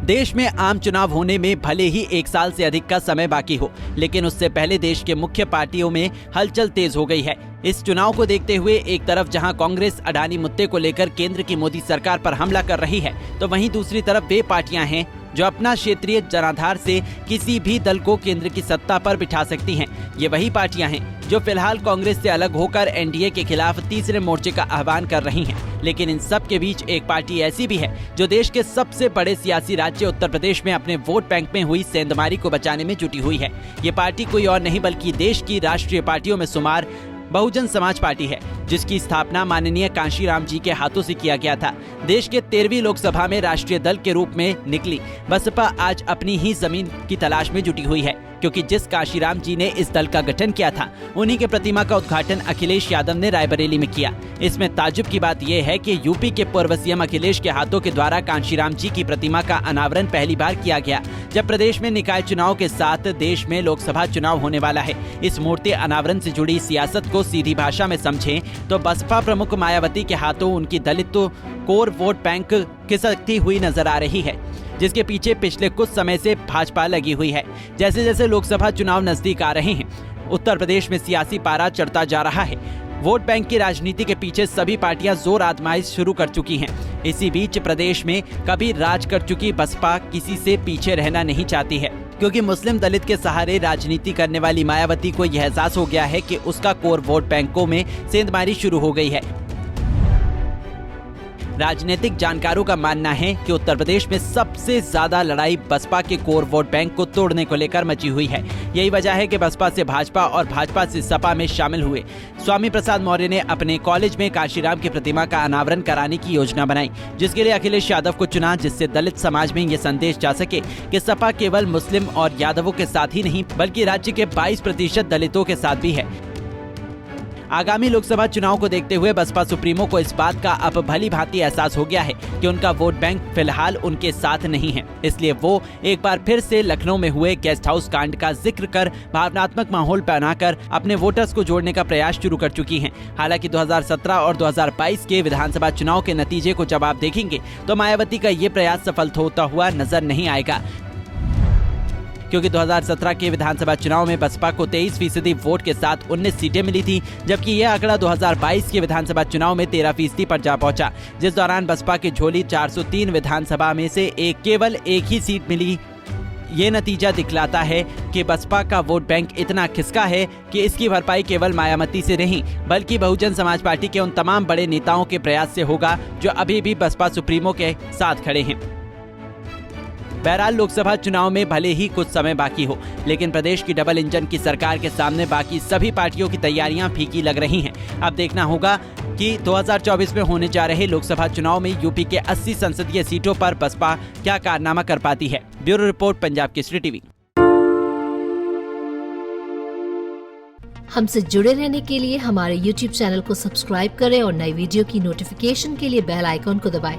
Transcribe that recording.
देश में आम चुनाव होने में भले ही 1 साल से अधिक का समय बाकी हो, लेकिन उससे पहले देश के मुख्य पार्टियों में हलचल तेज हो गई है। इस चुनाव को देखते हुए एक तरफ जहां कांग्रेस अडानी मुद्दे को लेकर केंद्र की मोदी सरकार पर हमला कर रही है, तो वहीं दूसरी तरफ वे पार्टियां हैं जो अपना क्षेत्रीय जनाधार से किसी भी दल को केंद्र की सत्ता पर बिठा सकती हैं। ये वही पार्टियां हैं जो फिलहाल कांग्रेस से अलग होकर एनडीए के खिलाफ तीसरे मोर्चे का आह्वान कर रही हैं। लेकिन इन सब के बीच एक पार्टी ऐसी भी है जो देश के सबसे बड़े सियासी राज्य उत्तर प्रदेश में अपने वोट बैंक में हुई सेंधमारी को बचाने में जुटी हुई है। ये पार्टी कोई और नहीं बल्कि देश की राष्ट्रीय पार्टियों में शुमार बहुजन समाज पार्टी है, जिसकी स्थापना माननीय कांशीराम जी के हाथों से किया गया था। देश के 13वीं लोकसभा में राष्ट्रीय दल के रूप में निकली बसपा आज अपनी ही जमीन की तलाश में जुटी हुई है, क्योंकि जिस कांशीराम जी ने इस दल का गठन किया था, उन्हीं के प्रतिमा का उद्घाटन अखिलेश यादव ने रायबरेली में किया। इसमें ताज्जुब की बात यह है कि यूपी के पूर्व सीएम अखिलेश के हाथों के द्वारा कांशीराम जी की प्रतिमा का अनावरण पहली बार किया गया, जब प्रदेश में निकाय चुनाव के साथ देश में लोकसभा चुनाव होने वाला है। इस मूर्ति अनावरण से जुड़ी सियासत को सीधी भाषा में समझें तो बसपा प्रमुख मायावती के हाथों उनकी दलित कोर वोट बैंक खिसकती हुई नजर आ रही है, जिसके पीछे पिछले कुछ समय से भाजपा लगी हुई है। जैसे जैसे लोकसभा चुनाव नजदीक आ रहे हैं, उत्तर प्रदेश में सियासी पारा चढ़ता जा रहा है। वोट बैंक की राजनीति के पीछे सभी पार्टियां जोर आजमाइश शुरू कर चुकी हैं। इसी बीच प्रदेश में कभी राज कर चुकी बसपा किसी से पीछे रहना नहीं चाहती है, क्योंकि मुस्लिम दलित के सहारे राजनीति करने वाली मायावती को यह एहसास हो गया है कि उसका कोर वोट बैंकों में सेंधमारी शुरू हो गई है। राजनीतिक जानकारों का मानना है कि उत्तर प्रदेश में सबसे ज्यादा लड़ाई बसपा के कोर वोट बैंक को तोड़ने को लेकर मची हुई है। यही वजह है कि बसपा से भाजपा और भाजपा से सपा में शामिल हुए स्वामी प्रसाद मौर्य ने अपने कॉलेज में कांशीराम की प्रतिमा का अनावरण कराने की योजना बनाई, जिसके लिए अखिलेश यादव को चुना, जिससे दलित समाज में ये संदेश जा सके कि सपा केवल मुस्लिम और यादवों के साथ ही नहीं बल्कि राज्य के 22% दलितों के साथ भी है। आगामी लोकसभा चुनाव को देखते हुए बसपा सुप्रीमो को इस बात का अब भली भांति एहसास हो गया है कि उनका वोट बैंक फिलहाल उनके साथ नहीं है। इसलिए वो एक बार फिर से लखनऊ में हुए गेस्ट हाउस कांड का जिक्र कर भावनात्मक माहौल बनाकर अपने वोटर्स को जोड़ने का प्रयास शुरू कर चुकी हैं। हालांकि 2017 और 2022 के विधानसभा चुनाव के नतीजे को जब आप देखेंगे तो मायावती का ये प्रयास सफल होता हुआ नजर नहीं आएगा, क्योंकि 2017 के विधानसभा चुनाव में बसपा को 23% वोट के साथ 19 सीटें मिली थी, जबकि यह आंकड़ा 2022 के विधानसभा चुनाव में 13% पर जा पहुंचा, जिस दौरान बसपा की झोली 403 विधानसभा में से केवल एक ही सीट मिली। ये नतीजा दिखलाता है कि बसपा का वोट बैंक इतना खिसका है कि इसकी भरपाई केवल मायावती से नहीं बल्कि बहुजन समाज पार्टी के उन तमाम बड़े नेताओं के प्रयास से होगा जो अभी भी बसपा सुप्रीमो के साथ खड़े हैं। बहरहाल लोकसभा चुनाव में भले ही कुछ समय बाकी हो, लेकिन प्रदेश की डबल इंजन की सरकार के सामने बाकी सभी पार्टियों की तैयारियां फीकी लग रही हैं। अब देखना होगा कि 2024 में होने जा रहे लोकसभा चुनाव में यूपी के 80 संसदीय सीटों पर बसपा क्या कारनामा कर पाती है। Bureau report, Punjab Kesari TV. हमसे जुड़े रहने के लिए हमारे YouTube चैनल को सब्सक्राइब करें और नई वीडियो की नोटिफिकेशन के लिए बेल आइकॉन को दबाएं।